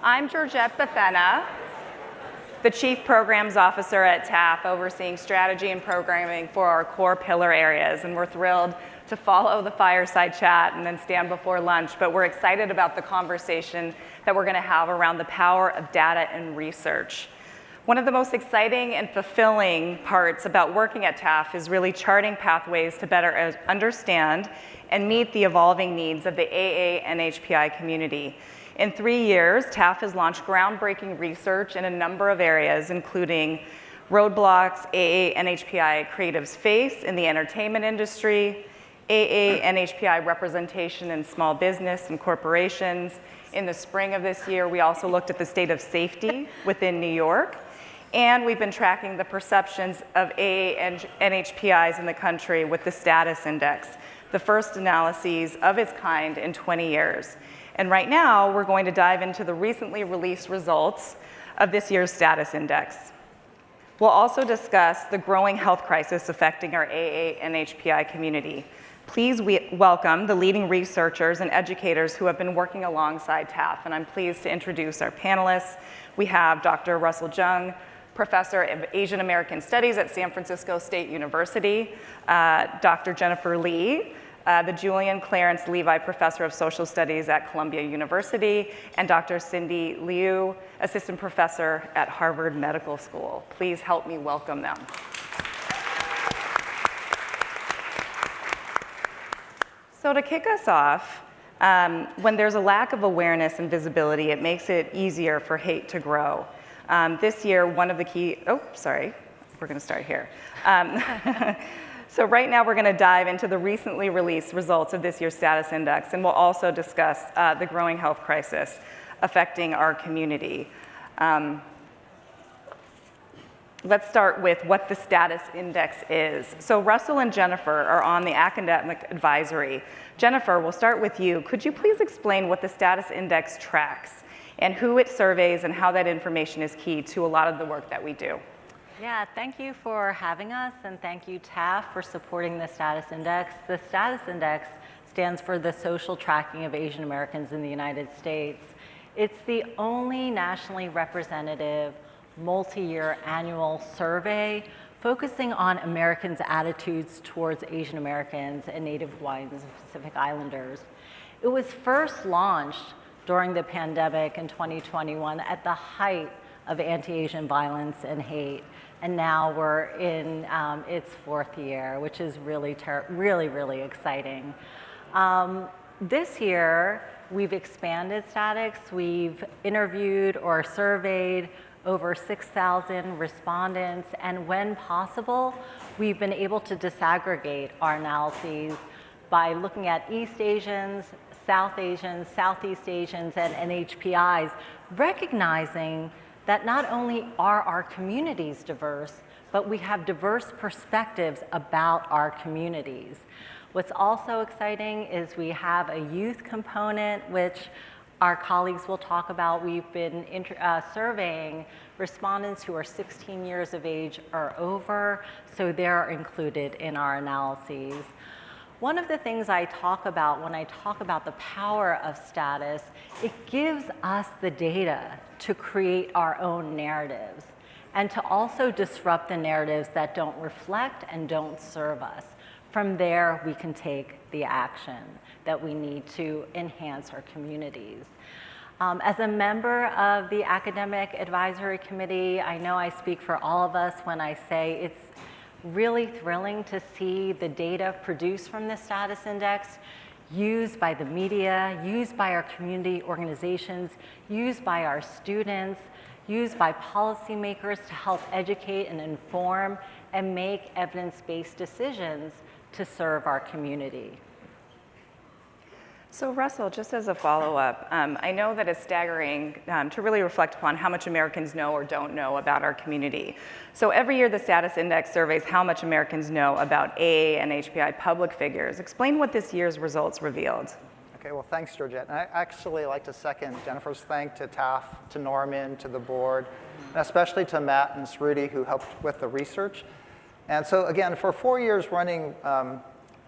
I'm Georgette Bhathena, the Chief Programs Officer at TAAF, overseeing strategy and programming for our core pillar areas. And we're thrilled to follow the fireside chat and then stand before lunch. But we're excited about the conversation that we're going to have around the power of data and research. One of the most exciting and fulfilling parts about working at TAAF is really charting pathways to better understand and meet the evolving needs of the AANHPI community. In 3 years, TAAF has launched groundbreaking research in a number of areas, including roadblocks AANHPI creatives face in the entertainment industry, AANHPI representation in small business and corporations. In the spring of this year, we also looked at the state of safety within New York, and we've been tracking the perceptions of AANHPIs in the country with the STAATUS Index, the first analyses of its kind in 20 years. And right now, we're going to dive into the recently released results of this year's STAATUS Index. We'll also discuss the growing health crisis affecting our AANHPI community. Please welcome the leading researchers and educators who have been working alongside TAAF, and I'm pleased to introduce our panelists. We have Dr. Russell Jeung, Professor of Asian American Studies at San Francisco State University, Dr. Jennifer Lee, the Julian, Clarence, Levi Professor of Social Studies at Columbia University, and Dr. Cindy Liu, Assistant Professor at Harvard Medical School. Please help me welcome them. So to kick us off, when there's a lack of awareness and visibility, it makes it easier for hate to grow. This year, one of the key, we're gonna start here. So right now, we're going to dive into the recently released results of this year's STAATUS Index, and we'll also discuss the growing health crisis affecting our community. Let's start with what the STAATUS Index is. So Russell and Jennifer are on the academic advisory. Jennifer, we'll start with you. Could you please explain what the STAATUS Index tracks and who it surveys and how that information is key to a lot of the work that we do? Yeah, thank you for having us, and thank you, TAAF, for supporting the STAATUS Index. The STAATUS Index stands for the Social Tracking of Asian Americans in the United States. It's the only nationally representative multi-year annual survey focusing on Americans' attitudes towards Asian Americans and Native Hawaiians and Pacific Islanders. It was first launched during the pandemic in 2021 at the height of anti-Asian violence and hate. And now we're in its 4th year, which is really exciting. This year, we've expanded STAATUS. We've interviewed or surveyed over 6,000 respondents, and when possible, we've been able to disaggregate our analyses by looking at East Asians, South Asians, Southeast Asians, and NHPIs, recognizing that not only are our communities diverse, but we have diverse perspectives about our communities. What's also exciting is we have a youth component, which our colleagues will talk about. We've been surveying respondents who are 16 years of age or over, so they're included in our analyses. One of the things I talk about when I talk about the power of STAATUS, it gives us the data to create our own narratives and to also disrupt the narratives that don't reflect and don't serve us. From there, we can take the action that we need to enhance our communities. As a member of the Academic Advisory Committee, I know I speak for all of us when I say it's really thrilling to see the data produced from the STAATUS Index used by the media, used by our community organizations, used by our students, used by policymakers to help educate and inform and make evidence-based decisions to serve our community. So Russell, just as a follow-up, I know that it's staggering to really reflect upon how much Americans know or don't know about our community. So every year the STAATUS Index surveys how much Americans know about AANHPI public figures. Explain what this year's results revealed. Okay, well, thanks, Georgette. And I actually like to second Jennifer's thanks to TAAF, to Norman, to the board, and especially to Matt and Sruti, who helped with the research. And so again, for 4 years running,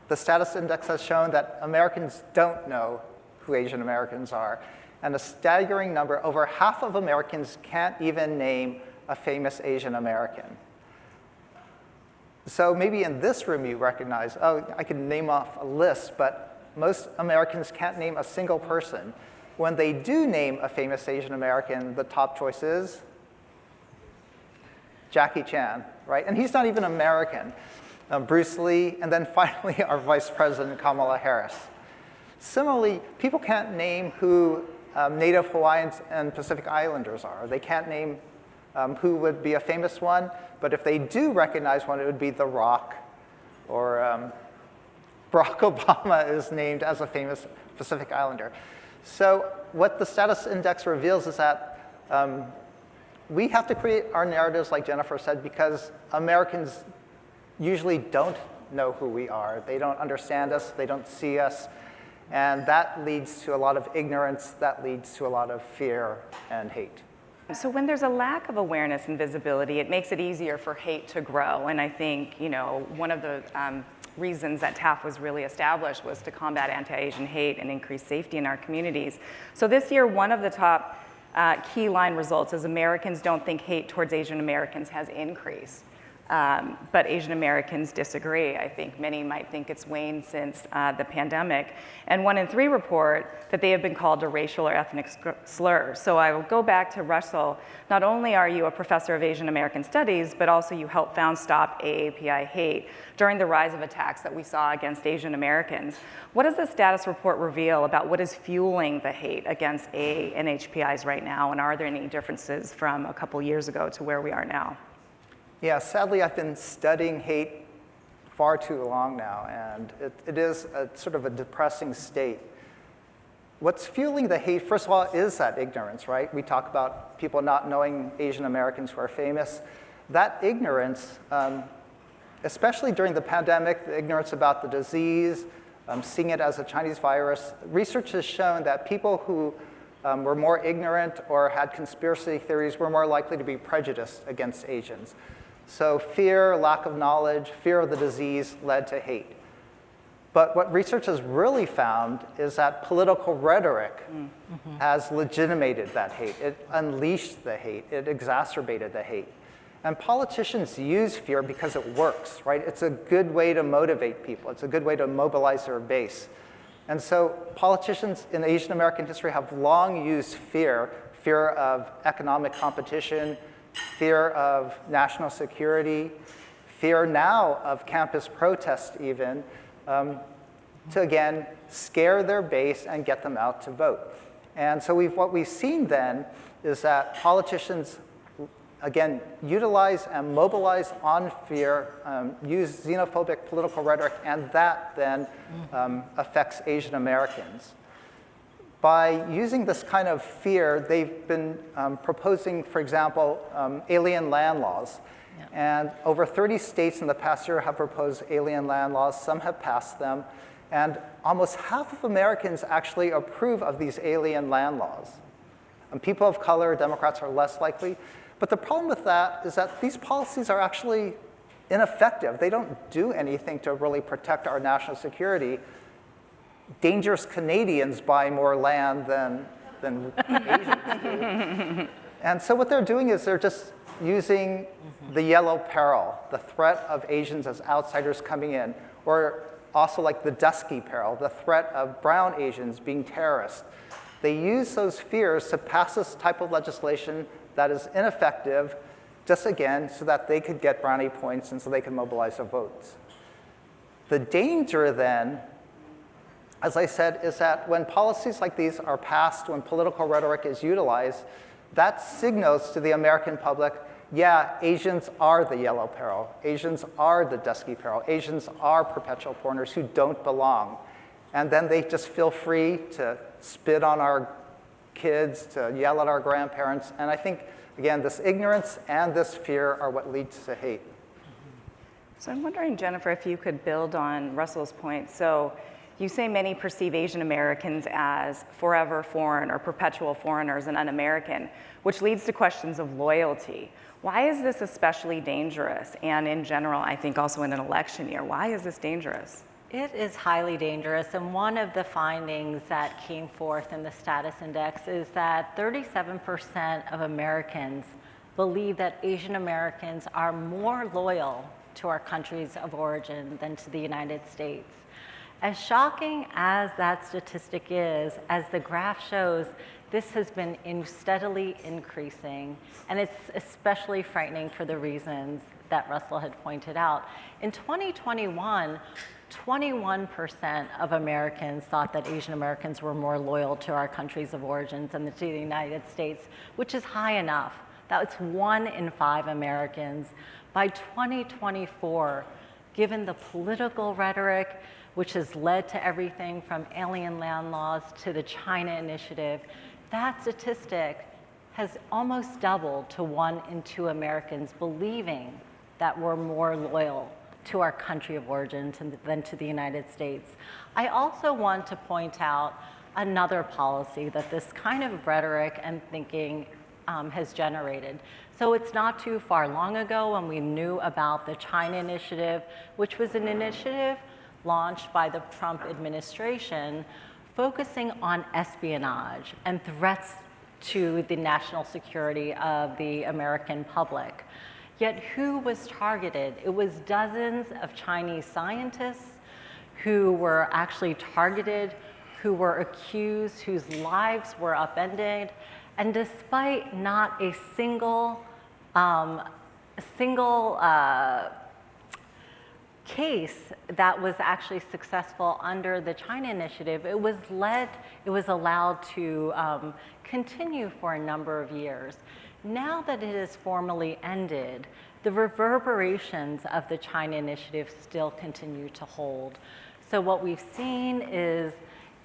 the STAATUS Index has shown that Americans don't know who Asian Americans are. And a staggering number, over half of Americans can't even name a famous Asian American. So maybe in this room you recognize, oh, I can name off a list, but most Americans can't name a single person. When they do name a famous Asian American, the top choice is Jackie Chan, right? And he's not even American. Bruce Lee, and then finally our Vice President, Kamala Harris. Similarly, people can't name who Native Hawaiians and Pacific Islanders are. They can't name who would be a famous one, but if they do recognize one, it would be The Rock, or Barack Obama is named as a famous Pacific Islander. So what the status index reveals is that we have to create our narratives, like Jennifer said, because Americans usually don't know who we are. They don't understand us, they don't see us, and that leads to a lot of ignorance, that leads to a lot of fear and hate. So when there's a lack of awareness and visibility, it makes it easier for hate to grow. And I think, one of the reasons that TAAF was really established was to combat anti-Asian hate and increase safety in our communities. So this year, one of the top key line results is Americans don't think hate towards Asian Americans has increased. But Asian Americans disagree. I think many might think it's waned since the pandemic. And 1 in 3 report that they have been called a racial or ethnic slur. So I will go back to Russell. Not only are you a professor of Asian American studies, but also you helped found Stop AAPI Hate during the rise of attacks that we saw against Asian Americans. What does the status report reveal about what is fueling the hate against AANHPIs right now? And are there any differences from a couple years ago to where we are now? Yeah, sadly, I've been studying hate far too long now, and it is a sort of a depressing state. What's fueling the hate, first of all, is that ignorance, right? We talk about people not knowing Asian Americans who are famous. That ignorance, especially during the pandemic, the ignorance about the disease, seeing it as a Chinese virus, research has shown that people who were more ignorant or had conspiracy theories were more likely to be prejudiced against Asians. So fear, lack of knowledge, fear of the disease led to hate. But what research has really found is that political rhetoric has legitimated that hate. It unleashed the hate. It exacerbated the hate. And politicians use fear because it works, right? It's a good way to motivate people. It's a good way to mobilize their base. And so politicians in Asian American history have long used fear, fear of economic competition, fear of national security, fear now of campus protest even, to again scare their base and get them out to vote. And so what we've seen then is that politicians again utilize and mobilize on fear, use xenophobic political rhetoric, and that then affects Asian Americans. By using this kind of fear, they've been proposing, for example, alien land laws. Yeah. And over 30 states in the past year have proposed alien land laws. Some have passed them. And almost half of Americans actually approve of these alien land laws. And people of color, Democrats, are less likely. But the problem with that is that these policies are actually ineffective. They don't do anything to really protect our national security. Dangerous Canadians buy more land than Asians do. And so what they're doing is they're just using the yellow peril, the threat of Asians as outsiders coming in, or also like the dusky peril, the threat of brown Asians being terrorists. They use those fears to pass this type of legislation that is ineffective, just again, so that they could get brownie points and so they can mobilize their votes. The danger then, as I said, is that when policies like these are passed, when political rhetoric is utilized, that signals to the American public, yeah, Asians are the yellow peril. Asians are the dusky peril. Asians are perpetual foreigners who don't belong. And then they just feel free to spit on our kids, to yell at our grandparents. And I think, again, this ignorance and this fear are what leads to hate. So I'm wondering, Jennifer, if you could build on Russell's point. So you say many perceive Asian Americans as forever foreign or perpetual foreigners and un-American, which leads to questions of loyalty. Why is this especially dangerous? And in general, I think also in an election year, why is this dangerous? It is highly dangerous, and one of the findings that came forth in the status index is that 37% of Americans believe that Asian Americans are more loyal to our countries of origin than to the United States. As shocking as that statistic is, as the graph shows, this has been steadily increasing, and it's especially frightening for the reasons that Russell had pointed out. In 2021, 21% of Americans thought that Asian Americans were more loyal to our countries of origin than to the United States, which is high enough. That's 1 in 5 Americans. By 2024, given the political rhetoric, which has led to everything from alien land laws to the China initiative, that statistic has almost doubled to 1 in 2 Americans believing that we're more loyal to our country of origin than to the United States. I also want to point out another policy that this kind of rhetoric and thinking has generated. So it's not too far long ago when we knew about the China initiative, which was an initiative launched by the Trump administration focusing on espionage and threats to the national security of the American public. Yet who was targeted? It was dozens of Chinese scientists who were actually targeted, who were accused, whose lives were upended, and despite not a single case that was actually successful under the China initiative, it was allowed to continue for a number of years. Now that it is formally ended, the reverberations of the China initiative still continue to hold. So what we've seen is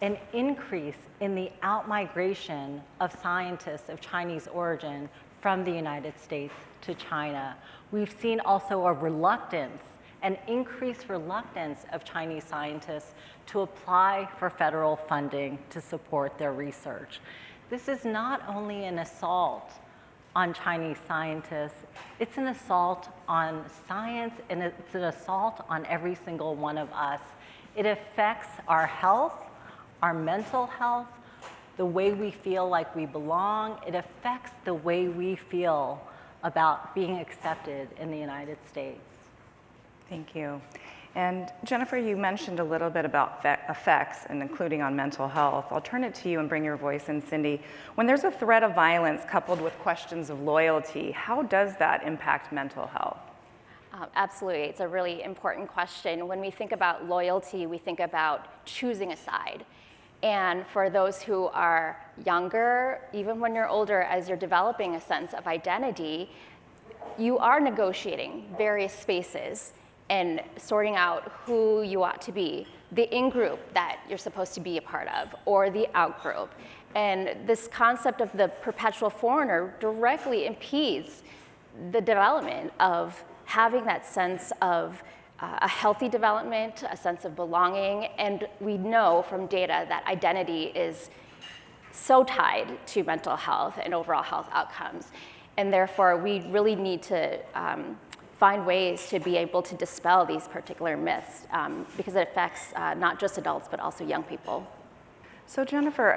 an increase in the outmigration of scientists of Chinese origin from the United States to China. We've seen also a reluctance, an increased reluctance of Chinese scientists to apply for federal funding to support their research. This is not only an assault on Chinese scientists, it's an assault on science, and it's an assault on every single one of us. It affects our health, our mental health, the way we feel like we belong. It affects the way we feel about being accepted in the United States. Thank you. And Jennifer, you mentioned a little bit about effects, and including on mental health. I'll turn it to you and bring your voice in, Cindy. When there's a threat of violence coupled with questions of loyalty, how does that impact mental health? Absolutely, it's a really important question. When we think about loyalty, we think about choosing a side. And for those who are younger, even when you're older, as you're developing a sense of identity, you are negotiating various spaces and sorting out who you ought to be, the in-group that you're supposed to be a part of, or the out-group. And this concept of the perpetual foreigner directly impedes the development of having that sense of a healthy development, a sense of belonging, and we know from data that identity is so tied to mental health and overall health outcomes. And therefore, we really need to find ways to be able to dispel these particular myths because it affects not just adults, but also young people. So Jennifer,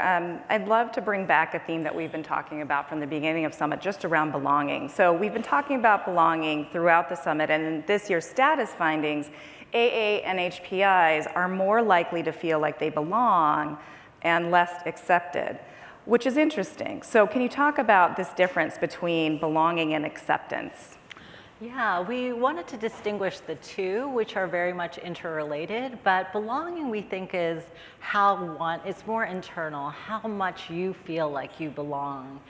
I'd love to bring back a theme that we've been talking about from the beginning of Summit, just around belonging. So we've been talking about belonging throughout the Summit, and in this year's status findings, AANHPIs are more likely to feel like they belong and less accepted, which is interesting. So can you talk about this difference between belonging and acceptance? Yeah, we wanted to distinguish the two, which are very much interrelated, but belonging we think is it's more internal, how much you feel like you belong.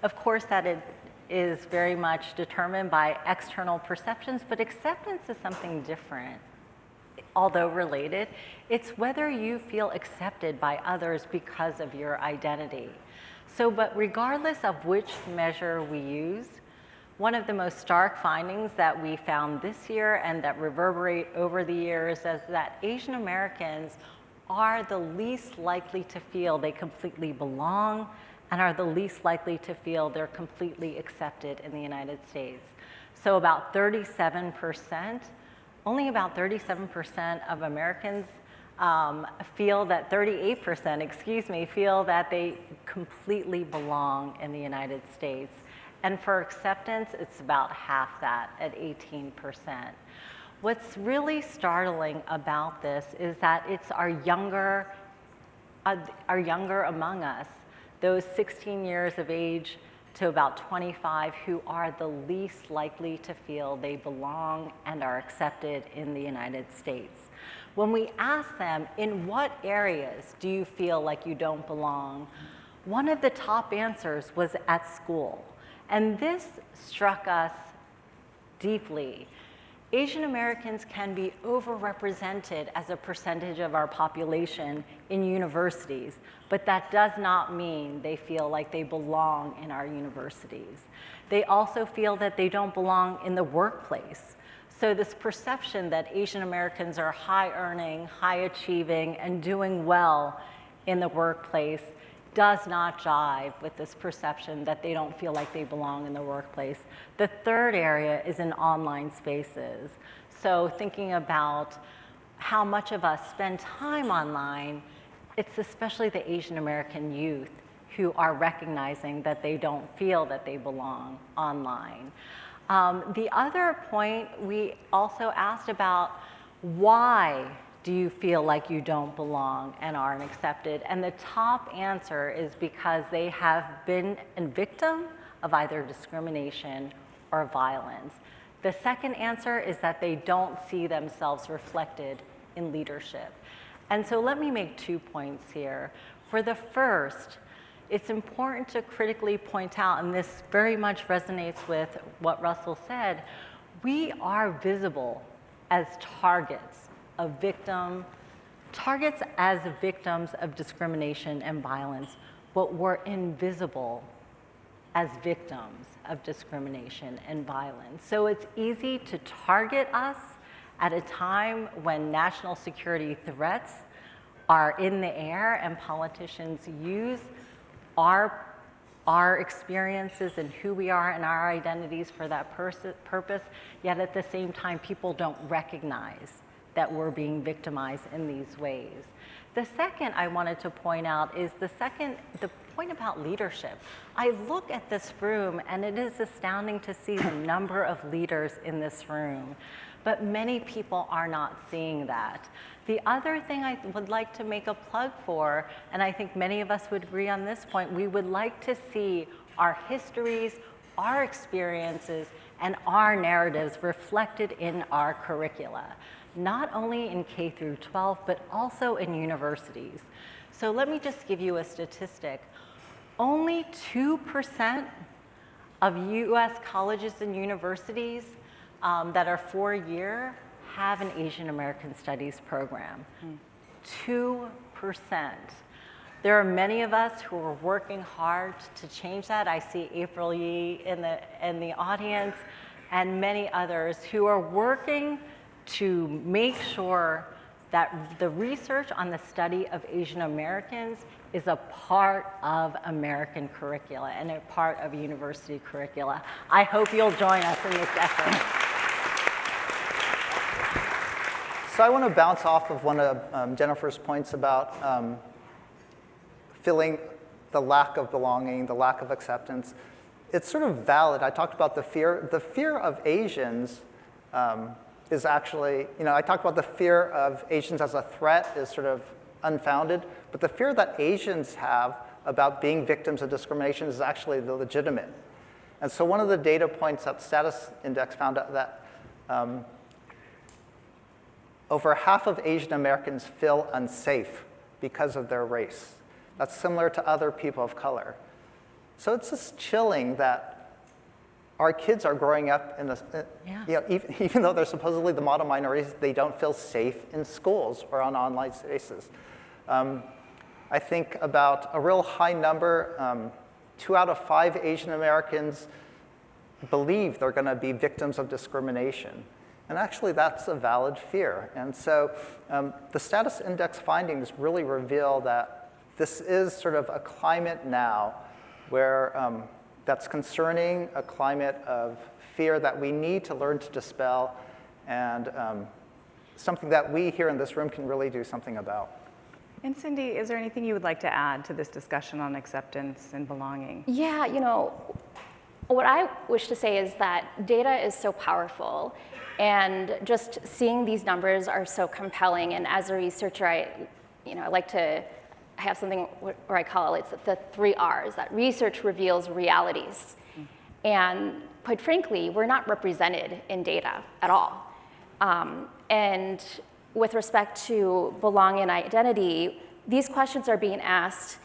Of course, that it is very much determined by external perceptions, but acceptance is something different. Although related, it's whether you feel accepted by others because of your identity. So, but regardless of which measure we use, one of the most stark findings that we found this year and that reverberate over the years is that Asian Americans are the least likely to feel they completely belong and are the least likely to feel they're completely accepted in the United States. So about 37%, only about 37% of Americans feel that 38%, excuse me, feel that they completely belong in the United States. And for acceptance, it's about half that at 18%. What's really startling about this is that it's our younger among us, those 16 years of age to about 25, who are the least likely to feel they belong and are accepted in the United States. When we ask them, in what areas do you feel like you don't belong? One of the top answers was at school. And this struck us deeply. Asian Americans can be overrepresented as a percentage of our population in universities, but that does not mean they feel like they belong in our universities. They also feel that they don't belong in the workplace. So this perception that Asian Americans are high earning, high achieving, and doing well in the workplace does not jive with this perception that they don't feel like they belong in the workplace. The third area is in online spaces. So thinking about how much of us spend time online, it's especially the Asian American youth who are recognizing that they don't feel that they belong online. The other point, we also asked about why do you feel like you don't belong and aren't accepted? And the top answer is because they have been a victim of either discrimination or violence. The second answer is that they don't see themselves reflected in leadership. And so let me make 2 points here. For the first, it's important to critically point out, and this very much resonates with what Russell said, we are visible as targets as victims of discrimination and violence, but we're invisible as victims of discrimination and violence. So it's easy to target us at a time when national security threats are in the air and politicians use our experiences and who we are and our identities for that purpose, yet at the same time, people don't recognize that we're being victimized in these ways. The second I wanted to point out is the point about leadership. I look at this room and it is astounding to see the number of leaders in this room, but many people are not seeing that. The other thing I would like to make a plug for, and I think many of us would agree on this point, we would like to see our histories, our experiences, and our narratives reflected in our curricula, not only in K through 12, but also in universities. So let me just give you a statistic. Only 2% of US colleges and universities that are 4-year have an Asian American Studies program. 2%. There are many of us who are working hard to change that. I see April Yee in the audience and many others who are working to make sure that the research on the study of Asian Americans is a part of American curricula and a part of university curricula. I hope you'll join us in this effort. So I want to bounce off of one of Jennifer's points about feeling the lack of belonging, the lack of acceptance. It's sort of valid. I talked about the fear. The fear of Asians is actually, I talked about the fear of Asians as a threat is sort of unfounded, but the fear that Asians have about being victims of discrimination is actually the legitimate. And so one of the data points that STAATUS Index found out that over half of Asian Americans feel unsafe because of their race. That's similar to other people of color. So it's just chilling that our kids are growing up in this, even though they're supposedly the model minorities, they don't feel safe in schools or on online spaces. I think about a real high number, 2 out of 5 Asian Americans believe they're going to be victims of discrimination. And actually, that's a valid fear. And so the STAATUS Index findings really reveal that this is sort of a climate now where that's concerning, a climate of fear that we need to learn to dispel. And something that we here in this room can really do something about. And Cindy, is there anything you would like to add to this discussion on acceptance and belonging? Yeah, what I wish to say is that data is so powerful, and just seeing these numbers are so compelling. And as a researcher, I like to have something where I call it the 3 R's, that research reveals realities. And quite frankly, we're not represented in data at all. And with respect to belonging and identity, these questions are being asked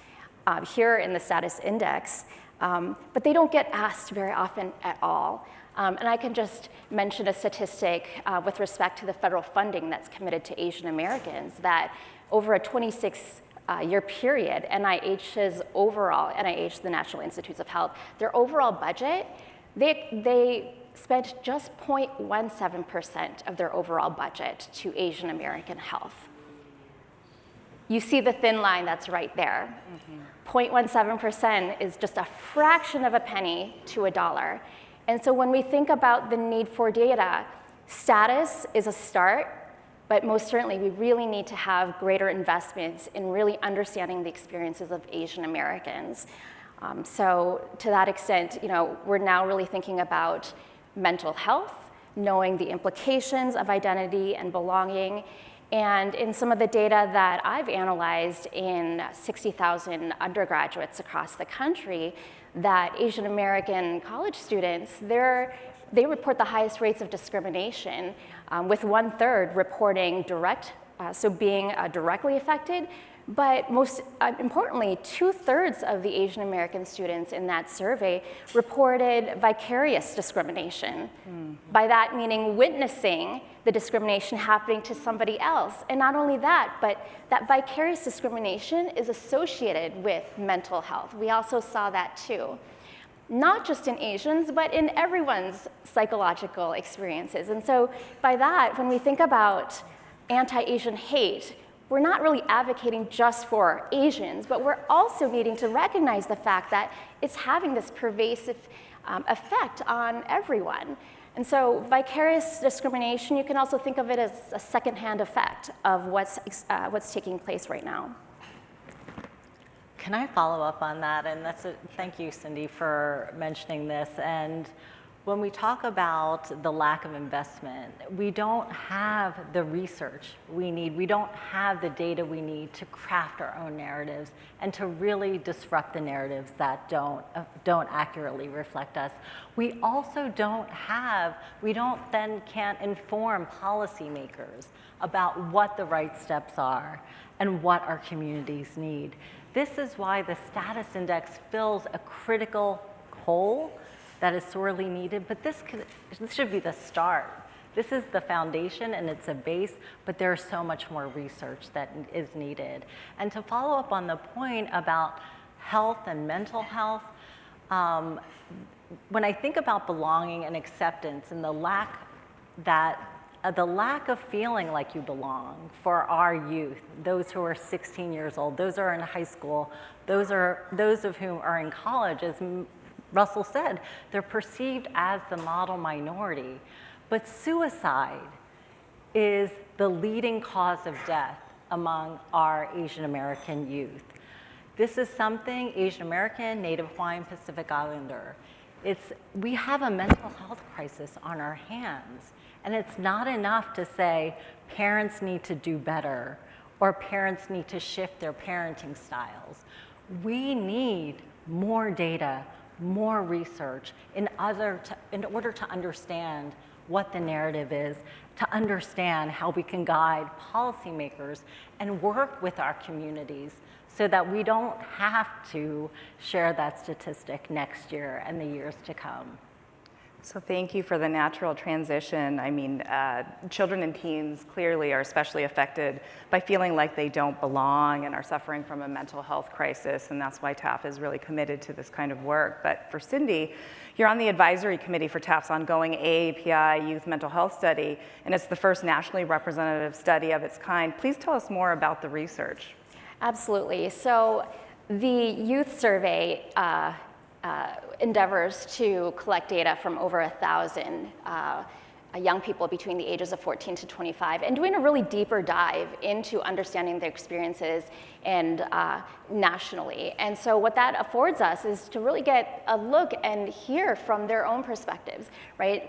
here in the status index, but they don't get asked very often at all. And I can just mention a statistic with respect to the federal funding that's committed to Asian Americans, that over a 26-year period, NIH, the National Institutes of Health, their overall budget, they spent just 0.17% of their overall budget to Asian American health. You see the thin line that's right there. 0.17% is just a fraction of a penny to a dollar. And so when we think about the need for data, status is a start, but most certainly we really need to have greater investments in really understanding the experiences of Asian Americans. So to that extent, we're now really thinking about mental health, knowing the implications of identity and belonging. And in some of the data that I've analyzed in 60,000 undergraduates across the country, that Asian American college students, they report the highest rates of discrimination, with 1/3 reporting being directly affected. But most importantly, 2/3 of the Asian American students in that survey reported vicarious discrimination. By that meaning witnessing the discrimination happening to somebody else. And not only that, but that vicarious discrimination is associated with mental health. We also saw that too. Not just in Asians, but in everyone's psychological experiences. And so by that, when we think about anti-Asian hate, we're not really advocating just for Asians, but we're also needing to recognize the fact that it's having this pervasive effect on everyone. And so vicarious discrimination, you can also think of it as a secondhand effect of what's taking place right now. Can I follow up on that? And thank you, Cindy, for mentioning this. And when we talk about the lack of investment, we don't have the research we need. We don't have the data we need to craft our own narratives and to really disrupt the narratives that don't accurately reflect us. We also can't inform policymakers about what the right steps are and what our communities need. This is why the status index fills a critical hole that is sorely needed, but this should be the start. This is the foundation and it's a base, but there's so much more research that is needed. And to follow up on the point about health and mental health, when I think about belonging and acceptance and the lack of feeling like you belong for our youth, those who are 16 years old, those who are in high school, those of whom are in college, as Russell said, they're perceived as the model minority. But suicide is the leading cause of death among our Asian American youth. This is something Asian American, Native Hawaiian, Pacific Islander. We have a mental health crisis on our hands. And it's not enough to say parents need to do better or parents need to shift their parenting styles. We need more data, more research in order to understand what the narrative is, to understand how we can guide policymakers and work with our communities so that we don't have to share that statistic next year and the years to come. So thank you for the natural transition. I mean, children and teens clearly are especially affected by feeling like they don't belong and are suffering from a mental health crisis, and that's why TAAF is really committed to this kind of work. But for Cindy, you're on the advisory committee for TAAF's ongoing AAPI Youth Mental Health Study, and it's the first nationally representative study of its kind. Please tell us more about the research. Absolutely. So the youth survey endeavors to collect data from over 1,000 young people between the ages of 14 to 25 and doing a really deeper dive into understanding their experiences and nationally. And so what that affords us is to really get a look and hear from their own perspectives, right?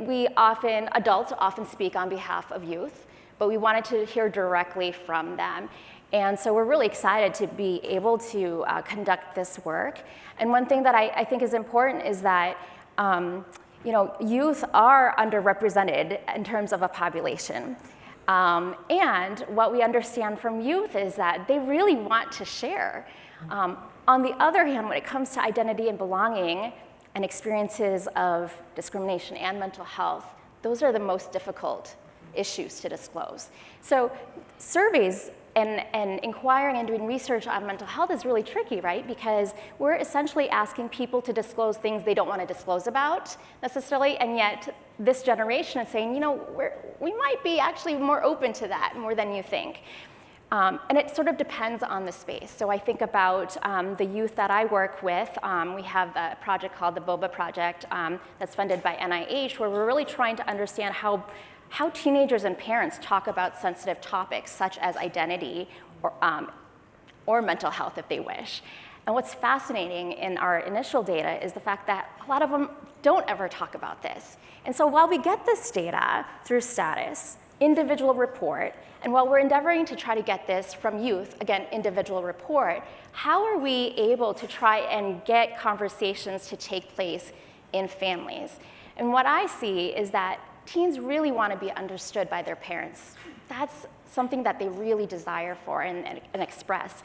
Adults often speak on behalf of youth, but we wanted to hear directly from them. And so we're really excited to be able to conduct this work. And one thing that I think is important is that youth are underrepresented in terms of a population. And what we understand from youth is that they really want to share. On the other hand, when it comes to identity and belonging and experiences of discrimination and mental health, those are the most difficult issues to disclose. So surveys and inquiring and doing research on mental health is really tricky, right? Because we're essentially asking people to disclose things they don't want to disclose about necessarily, and yet this generation is saying, we might be actually more open to that more than you think. And it sort of depends on the space. So I think about the youth that I work with. We have a project called the BOBA Project that's funded by NIH, where we're really trying to understand how teenagers and parents talk about sensitive topics such as identity or mental health if they wish. And what's fascinating in our initial data is the fact that a lot of them don't ever talk about this. And so while we get this data through STAATUS, individual report, and while we're endeavoring to try to get this from youth, again, individual report, how are we able to try and get conversations to take place in families? And what I see is that teens really want to be understood by their parents. That's something that they really desire for and express.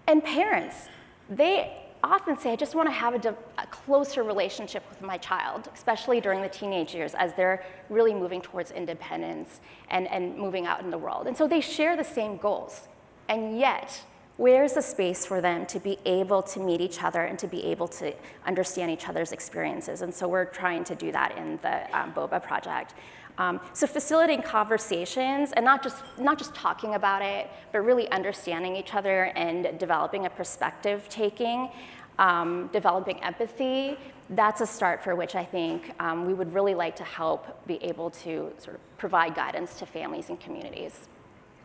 And parents, they often say, I just want to have a closer relationship with my child, especially during the teenage years as they're really moving towards independence and moving out in the world. And so they share the same goals. And yet, where's the space for them to be able to meet each other and to be able to understand each other's experiences? And so we're trying to do that in the BOBA project. So facilitating conversations and not just talking about it, but really understanding each other and developing a perspective taking, developing empathy, that's a start for which I think we would really like to help be able to sort of provide guidance to families and communities.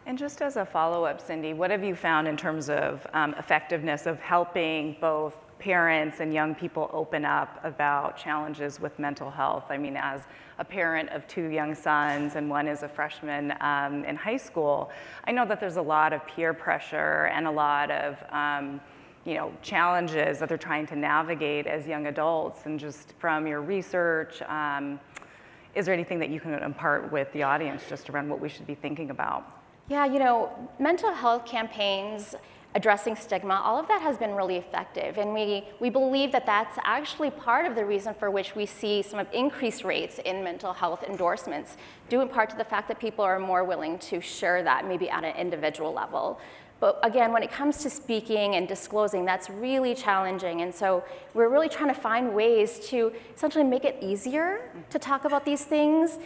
And just as a follow-up, Cindy, what have you found in terms of effectiveness of helping both parents and young people open up about challenges with mental health? I mean, as a parent of 2 young sons and one is a freshman in high school, I know that there's a lot of peer pressure and a lot of challenges that they're trying to navigate as young adults. And just from your research, is there anything that you can impart with the audience just around what we should be thinking about? Yeah, mental health campaigns, addressing stigma, all of that has been really effective. And we believe that that's actually part of the reason for which we see some of increased rates in mental health endorsements, due in part to the fact that people are more willing to share that maybe at an individual level. But again, when it comes to speaking and disclosing, that's really challenging. And so we're really trying to find ways to essentially make it easier to talk about these things.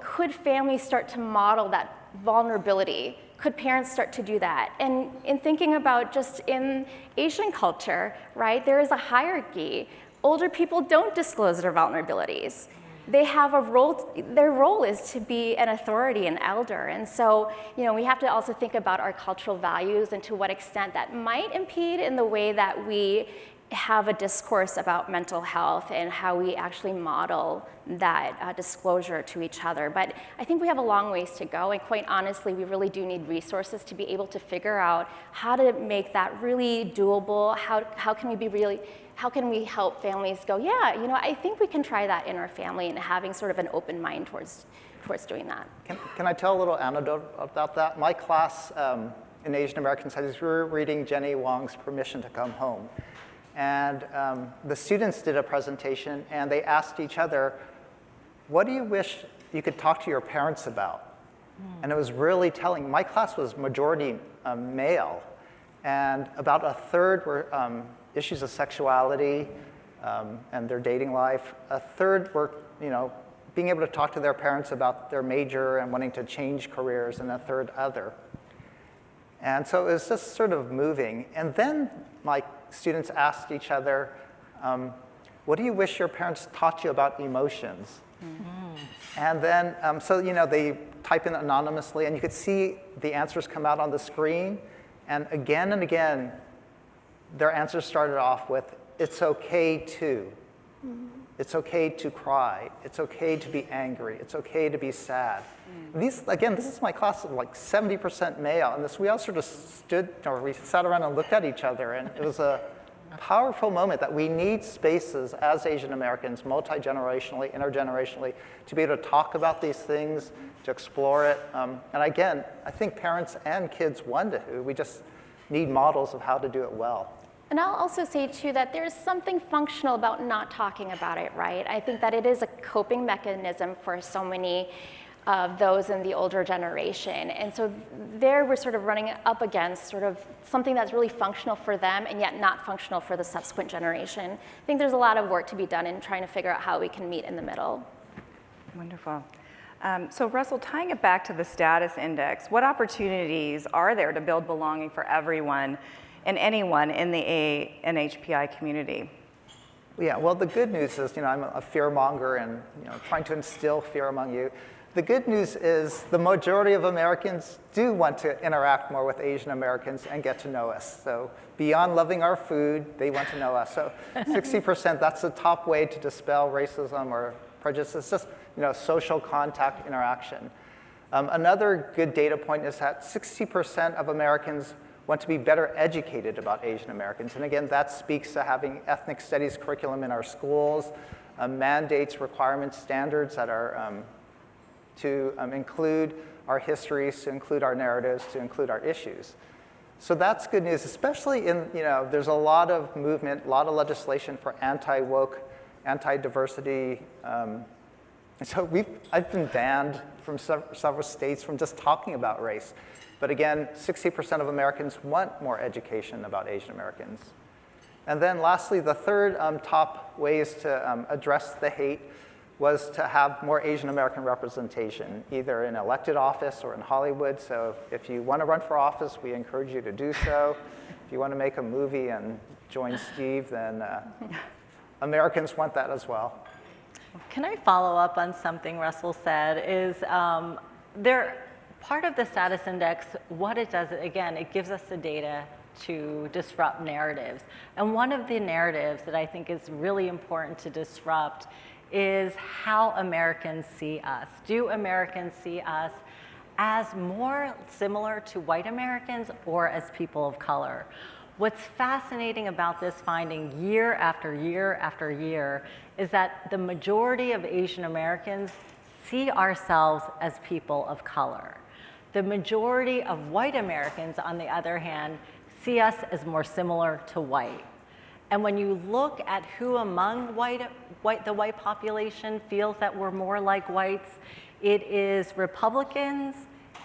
Could families start to model that vulnerability? Could parents start to do that? And in thinking about just in Asian culture, right, there is a hierarchy. Older people don't disclose their vulnerabilities. They have a role, their role is to be an authority, an elder. And so, we have to also think about our cultural values and to what extent that might impede in the way that we have a discourse about mental health and how we actually model that disclosure to each other. But I think we have a long ways to go, and quite honestly, we really do need resources to be able to figure out how to make that really doable. How can we help families go, yeah, I think we can try that in our family, and having sort of an open mind towards doing that. Can I tell a little anecdote about that? My class in Asian American Studies, we were reading Jenny Wong's Permission to Come Home. And the students did a presentation, and they asked each other, what do you wish you could talk to your parents about? And it was really telling. My class was majority male, and about a third were issues of sexuality and their dating life. A third were, being able to talk to their parents about their major and wanting to change careers, and a third other. And so it was just sort of moving. And then my students asked each other, what do you wish your parents taught you about emotions? Mm-hmm. And then, so they type in anonymously, and you could see the answers come out on the screen. And again, their answers started off with, it's okay to. It's okay to cry. It's okay to be angry. It's okay to be sad. These, again, this is my class of like 70% male, and we all sort of we sat around and looked at each other, and it was a powerful moment that we need spaces as Asian Americans, multi-generationally, intergenerationally, to be able to talk about these things, to explore it. And again, I think parents and kids want to. We just need models of how to do it well. And I'll also say, too, that there's something functional about not talking about it, right? I think that it is a coping mechanism for so many of those in the older generation. And so there we're sort of running up against sort of something that's really functional for them and yet not functional for the subsequent generation. I think there's a lot of work to be done in trying to figure out how we can meet in the middle. Wonderful. So Russell, tying it back to the status index, what opportunities are there to build belonging for everyone and anyone in the AANHPI community? Yeah, well, the good news is, I'm a fear monger and trying to instill fear among you. The good news is the majority of Americans do want to interact more with Asian Americans and get to know us. So beyond loving our food, they want to know us. So 60%, that's the top way to dispel racism or prejudice. It's just social contact interaction. Another good data point is that 60% of Americans want to be better educated about Asian Americans. And again, that speaks to having ethnic studies curriculum in our schools, mandates, requirements, standards that are to include our histories, to include our narratives, to include our issues. So that's good news, especially in, there's a lot of movement, a lot of legislation for anti-woke, anti-diversity. So I've been banned from several states from just talking about race. But again, 60% of Americans want more education about Asian Americans. And then lastly, the third top ways to address the hate was to have more Asian American representation, either in elected office or in Hollywood. So if you want to run for office, we encourage you to do so. If you want to make a movie and join Steve, then Americans want that as well. Can I follow up on something Russell said? Part of the status index, what it does, again, it gives us the data to disrupt narratives. And one of the narratives that I think is really important to disrupt is how Americans see us. Do Americans see us as more similar to white Americans or as people of color? What's fascinating about this finding year after year after year is that the majority of Asian Americans see ourselves as people of color. The majority of white Americans, on the other hand, see us as more similar to white. And when you look at who among the white population feels that we're more like whites, it is Republicans,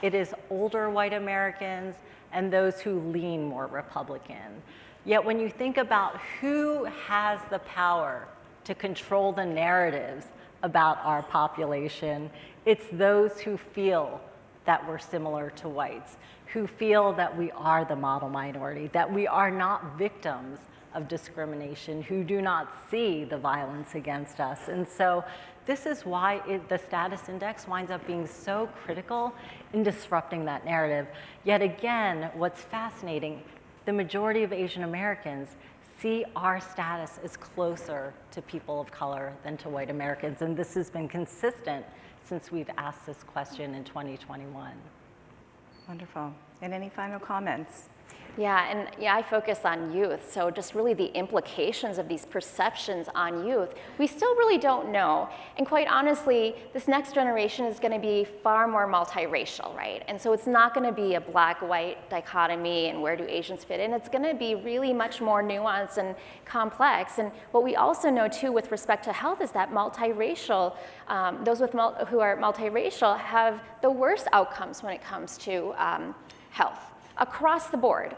it is older white Americans, and those who lean more Republican. Yet when you think about who has the power to control the narratives about our population, it's those who feel that we're similar to whites, who feel that we are the model minority, that we are not victims of discrimination, who do not see the violence against us. And so this is why the status index winds up being so critical in disrupting that narrative. Yet again, what's fascinating, the majority of Asian Americans see our status as closer to people of color than to white Americans. And this has been consistent since we've asked this question in 2021. Wonderful. And any final comments? Yeah, I focus on youth, so just really the implications of these perceptions on youth, we still really don't know. And quite honestly, this next generation is going to be far more multiracial, right? And so it's not going to be a black-white dichotomy and where do Asians fit in. It's going to be really much more nuanced and complex. And what we also know, too, with respect to health is that multiracial, those who are multiracial have the worst outcomes when it comes to health across the board.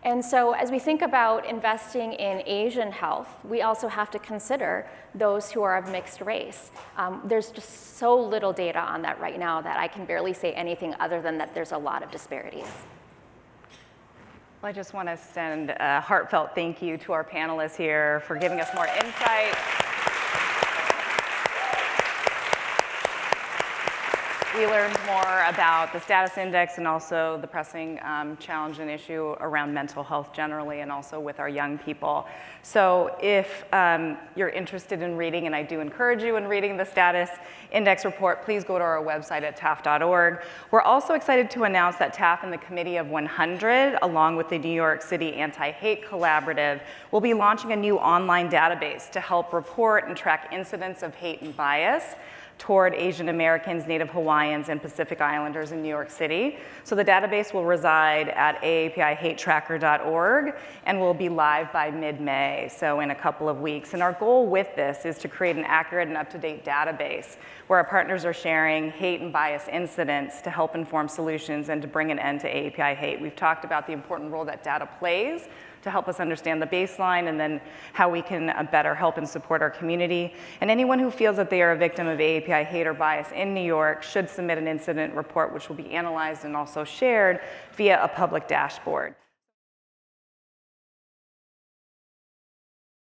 And so as we think about investing in Asian health, we also have to consider those who are of mixed race. There's just so little data on that right now that I can barely say anything other than that there's a lot of disparities. Well, I just want to send a heartfelt thank you to our panelists here for giving us more insight. we learned more about the status index and also the pressing challenge and issue around mental health generally, and also with our young people. So if you're interested in reading, and I do encourage you in reading the status index report, please go to our website at taaf.org. We're also excited to announce that TAAF and the Committee of 100, along with the New York City Anti-Hate Collaborative, will be launching a new online database to help report and track incidents of hate and bias toward Asian Americans, Native Hawaiians, and Pacific Islanders in New York City. So the database will reside at AAPIHateTracker.org and will be live by mid-May, so in a couple of weeks. And our goal with this is to create an accurate and up-to-date database where our partners are sharing hate and bias incidents to help inform solutions and to bring an end to AAPI hate. We've talked about the important role that data plays to help us understand the baseline and then how we can better help and support our community. And anyone who feels that they are a victim of AAPI hate or bias in New York should submit an incident report, which will be analyzed and also shared via a public dashboard.